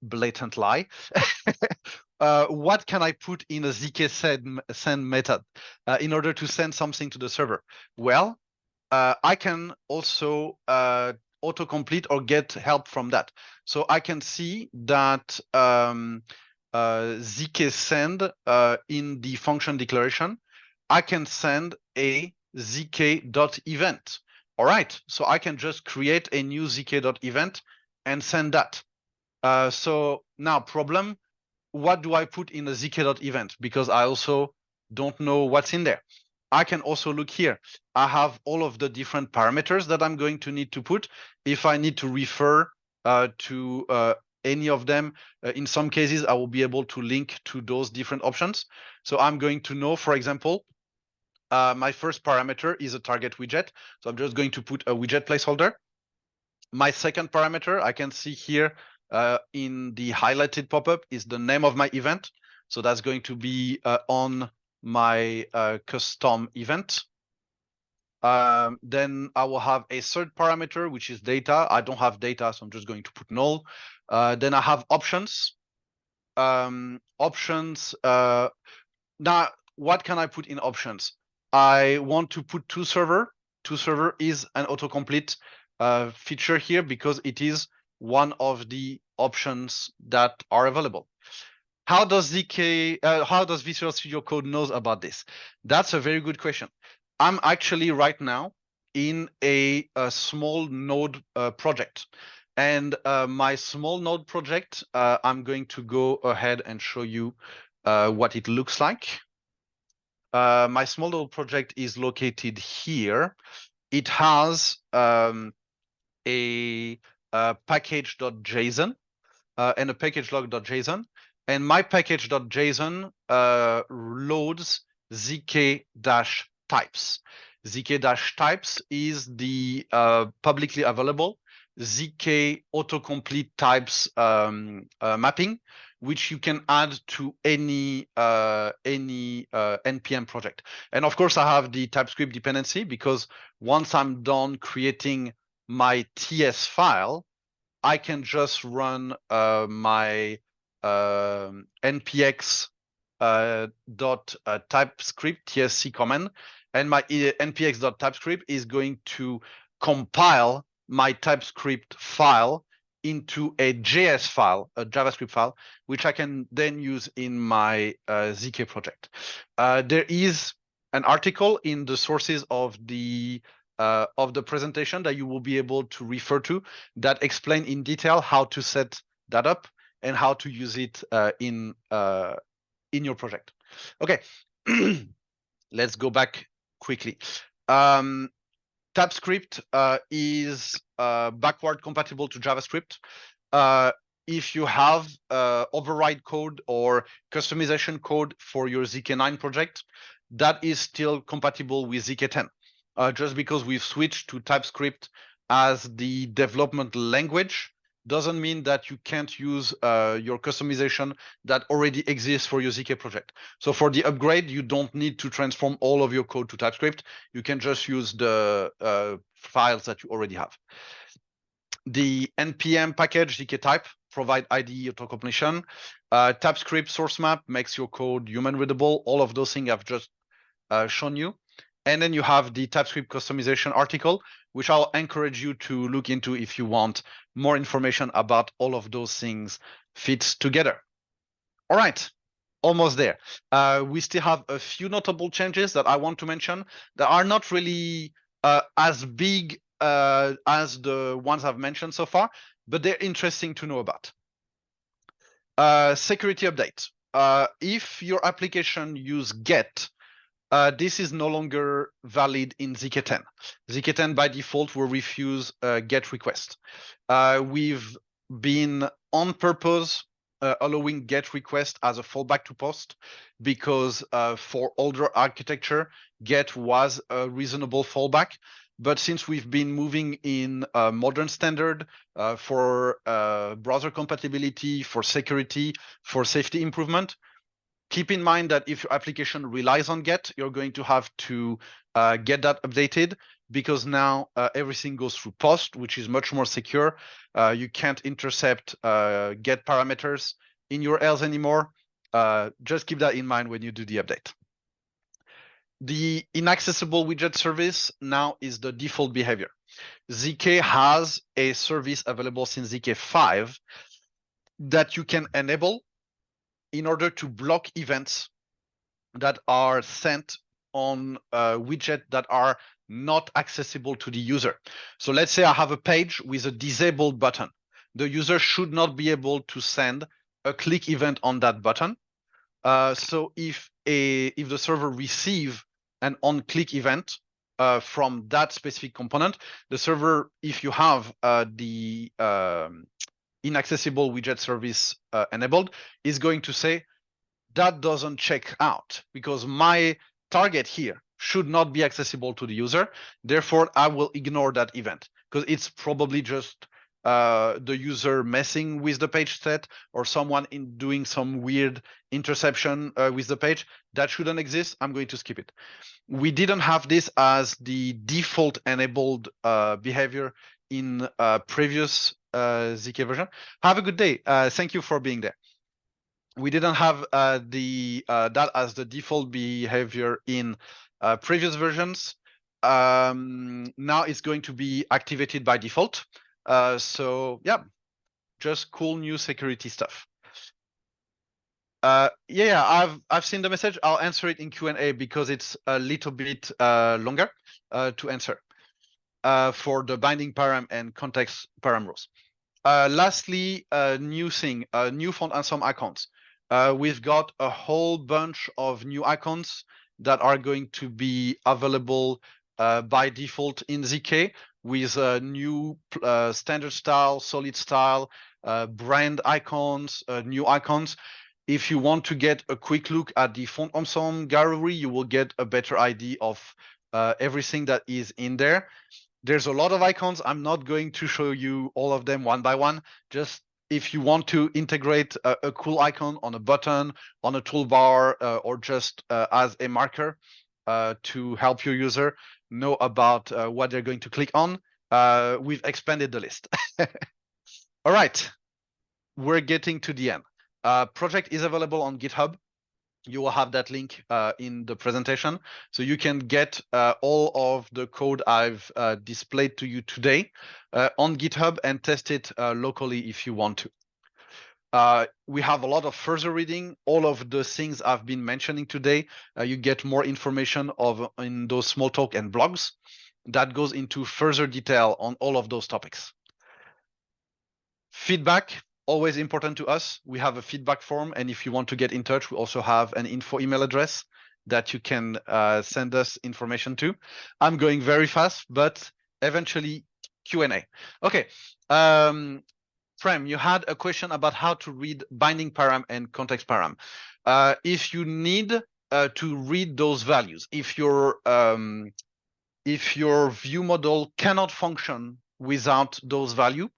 Blatant lie. What can I put in a ZK send method in order to send something to the server? Well, I can also autocomplete or get help from that. So I can see that ZK send in the function declaration, I can send a zk.event. All right, so I can just create a new zk.event and send that. So now problem, what do I put in a zk.event? Because I also don't know what's in there. I can also look here. I have all of the different parameters that I'm going to need to put. If I need to refer to any of them, in some cases, I will be able to link to those different options. So I'm going to know, for example, my first parameter is a target widget. So I'm just going to put a widget placeholder. My second parameter, I can see here in the highlighted pop-up, is the name of my event. So that's going to be on my custom event. Then I will have a third parameter, which is data. I don't have data, so I'm just going to put null. Then I have options. Options. Now, what can I put in options? I want to put toServer. toServer is an autocomplete feature here because it is one of the options that are available. How does Visual Studio Code knows about this? That's a very good question. I'm actually right now in a small node project. And my small node project, I'm going to go ahead and show you what it looks like. My small node project is located here. It has a package.json and a package log.json. And my package.json loads zk-types. zk-types is the publicly available ZK autocomplete types mapping, which you can add to any npm project. And of course, I have the TypeScript dependency because once I'm done creating my TS file, I can just run my npx dot TypeScript TSC command, and my npx dot TypeScript is going to compile my TypeScript file into a JS file, a JavaScript file, which I can then use in my ZK project. There is an article in the sources of the presentation that you will be able to refer to that explain in detail how to set that up and how to use it in your project. Okay, let's go back quickly. TypeScript is backward compatible to JavaScript. If you have override code or customization code for your ZK9 project, that is still compatible with ZK10. Just because we've switched to TypeScript as the development language doesn't mean that you can't use your customization that already exists for your ZK project. So for the upgrade, you don't need to transform all of your code to TypeScript. You can just use the files that you already have. The npm package ZK type provide IDE autocompletion. TypeScript source map makes your code human readable. All of those things I've just shown you. And then you have the TypeScript customization article, which I'll encourage you to look into if you want more information about all of those things fit together. All right, almost there. We still have a few notable changes that I want to mention that are not really as big as the ones I've mentioned so far, but they're interesting to know about. Security update. If your application use get, this is no longer valid in ZK10. ZK10 by default will refuse get request. We've been on purpose allowing get request as a fallback to post because for older architecture, get was a reasonable fallback. But since we've been moving in modern standard for browser compatibility, for security, for safety improvement, keep in mind that if your application relies on get, you're going to have to get that updated because now everything goes through post, which is much more secure. You can't intercept get parameters in URLs anymore. Just keep that in mind when you do the update. The inaccessible widget service now is the default behavior. ZK has a service available since ZK 5 that you can enable in order to block events that are sent on widgets that are not accessible to the user. So let's say I have a page with a disabled button. The user should not be able to send a click event on that button. So if the server receive an on-click event from that specific component, the server, if you have the inaccessible widget service enabled, is going to say, that doesn't check out because my target here should not be accessible to the user. Therefore, I will ignore that event because it's probably just the user messing with the page set or someone in doing some weird interception with the page. That shouldn't exist. I'm going to skip it. We didn't have this as the default enabled behavior in previous ZK version. Have a good day. Thank you for being there. We didn't have that as the default behavior in previous versions. Now it's going to be activated by default. So yeah, just cool new security stuff. Yeah, I've seen the message. I'll answer it in Q&A because it's a little bit longer to answer for the binding param and context param rules. Lastly, new thing, new font and some icons. We've got a whole bunch of new icons that are going to be available by default in ZK with new standard style, solid style, brand icons, new icons. If you want to get a quick look at the font ensemble gallery, you will get a better idea of everything that is in there. There's a lot of icons. I'm not going to show you all of them one by one. Just if you want to integrate a cool icon on a button, on a toolbar, or just as a marker to help your user know about what they're going to click on, we've expanded the list. All right, we're getting to the end. Project is available on GitHub. You will have that link in the presentation. So you can get all of the code I've displayed to you today on GitHub and test it locally if you want to. We have a lot of further reading. All of the things I've been mentioning today, you get more information in those Smalltalk and blogs that goes into further detail on all of those topics. Feedback, always important to us. We have a feedback form, and if you want to get in touch, we also have an info email address that you can send us information to. I'm going very fast, but eventually Q&A. Okay, Prem, you had a question about how to read binding param and context param. If you need to read those values, if your view model cannot function without those values,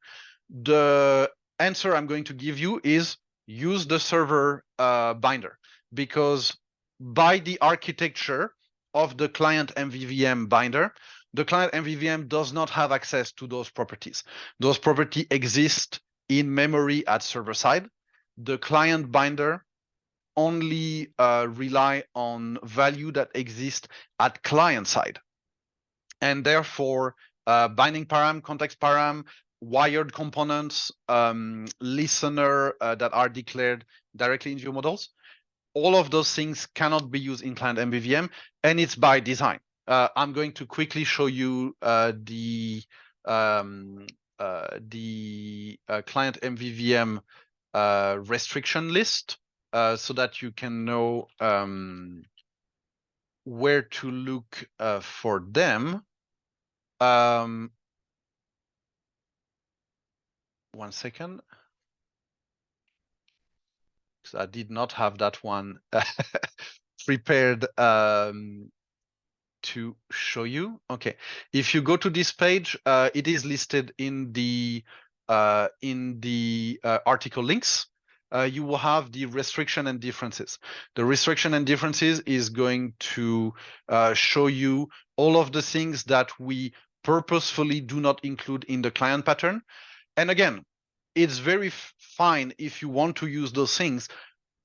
the answer I'm going to give you is use the server binder, because by the architecture of the client MVVM binder, the client MVVM does not have access to those properties. Those properties exist in memory at server side. The client binder only rely on value that exist at client side. And therefore, binding param, context param, wired components, listener that are declared directly in view models, all of those things cannot be used in client MVVM, and it's by design. I'm going to quickly show you the client MVVM restriction list so that you can know where to look for them. 1 second. So I did not have that one prepared to show you. Okay, if you go to this page, it is listed in the article links. You will have the restriction and differences. The restriction and differences is going to show you all of the things that we purposefully do not include in the client pattern. And again, it's very fine if you want to use those things,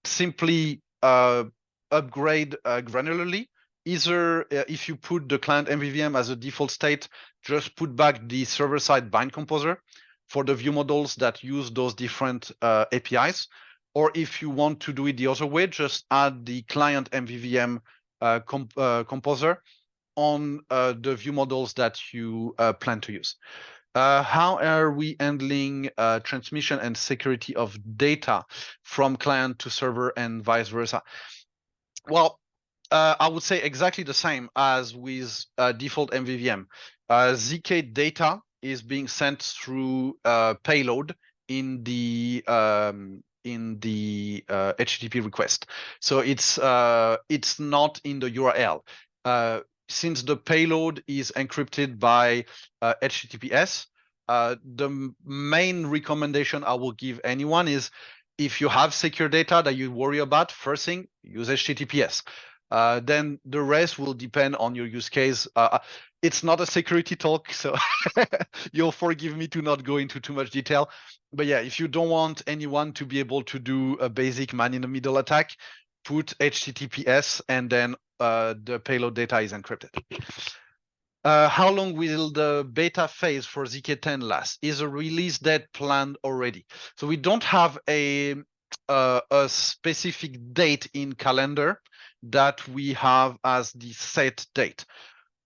simply upgrade granularly. Either if you put the client MVVM as a default state, just put back the server-side bind composer for the view models that use those different APIs. Or if you want to do it the other way, just add the client MVVM composer on the view models that you plan to use. How are we handling transmission and security of data from client to server and vice versa? Well, I would say exactly the same as with default MVVM. ZK data is being sent through payload in the HTTP request. So it's not in the URL. Since the payload is encrypted by HTTPS, the main recommendation I will give anyone is, if you have secure data that you worry about, first thing, use HTTPS. Then the rest will depend on your use case. It's not a security talk, so you'll forgive me to not go into too much detail. But yeah, if you don't want anyone to be able to do a basic man-in-the-middle attack, put HTTPS, and then the payload data is encrypted. How long will the beta phase for ZK10 last? Is a release date planned already? So we don't have a specific date in calendar that we have as the set date.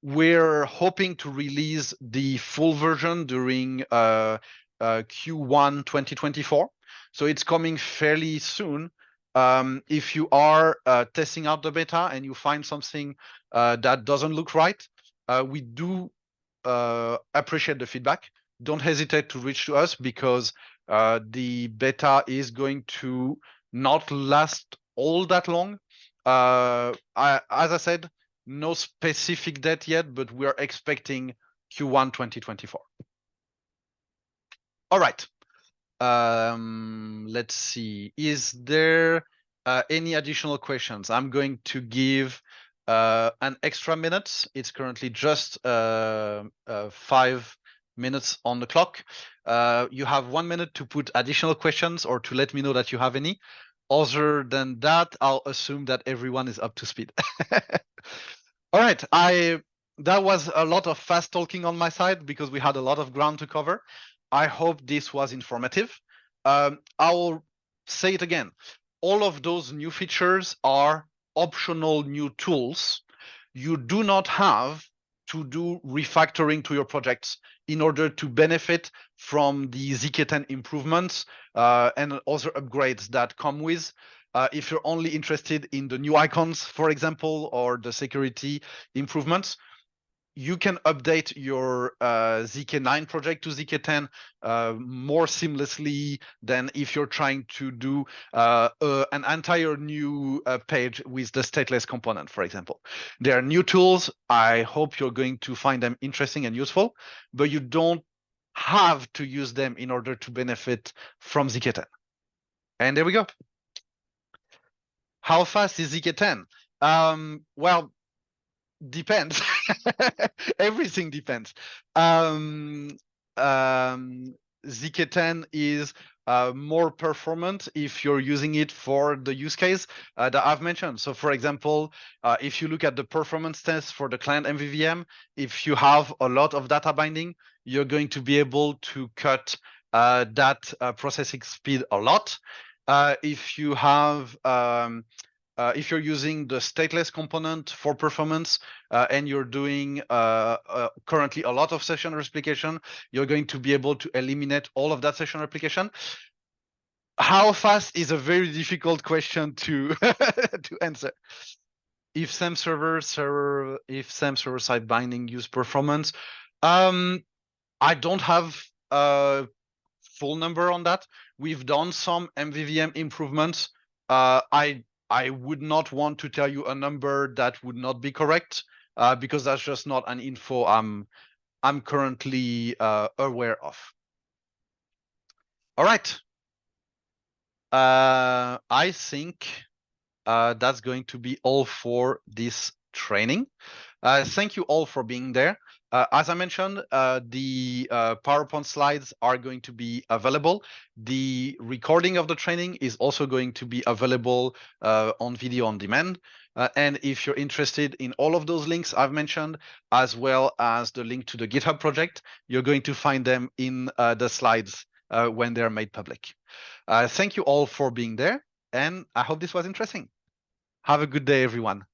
We're hoping to release the full version during Q1 2024. So it's coming fairly soon. If you are testing out the beta and you find something that doesn't look right, we do appreciate the feedback. Don't hesitate to reach to us, because the beta is going to not last all that long. As I said, no specific date yet, but we're expecting Q1 2024. All right. Let's see. Is there any additional questions? I'm going to give an extra minute. It's currently just 5 minutes on the clock. You have 1 minute to put additional questions or to let me know that you have any. Other than that, I'll assume that everyone is up to speed. All right, that was a lot of fast talking on my side because we had a lot of ground to cover. I hope this was informative. I'll say it again. All of those new features are optional new tools. You do not have to do refactoring to your projects in order to benefit from the ZK10 improvements and other upgrades that come with. If you're only interested in the new icons, for example, or the security improvements, you can update your ZK9 project to ZK10 more seamlessly than if you're trying to do an entire new page with the stateless component, for example. There are new tools. I hope you're going to find them interesting and useful, but you don't have to use them in order to benefit from ZK10. And there we go. How fast is ZK10? Well, depends. Everything depends. ZK10 is more performant if you're using it for the use case that I've mentioned. So for example, if you look at the performance test for the client MVVM, if you have a lot of data binding, you're going to be able to cut that processing speed a lot. If you have if you're using the stateless component for performance and you're doing currently a lot of session replication, you're going to be able to eliminate all of that session replication. How fast is a very difficult question to to answer. If SAM server side binding use performance, I don't have a full number on that. We've done some MVVM improvements. I would not want to tell you a number that would not be correct because that's just not an info I'm currently aware of. All right. I think that's going to be all for this training. Thank you all for being there. As I mentioned, the PowerPoint slides are going to be available. The recording of the training is also going to be available on video on demand. And if you're interested in all of those links I've mentioned, as well as the link to the GitHub project, you're going to find them in the slides when they're made public. Thank you all for being there, and I hope this was interesting. Have a good day, everyone.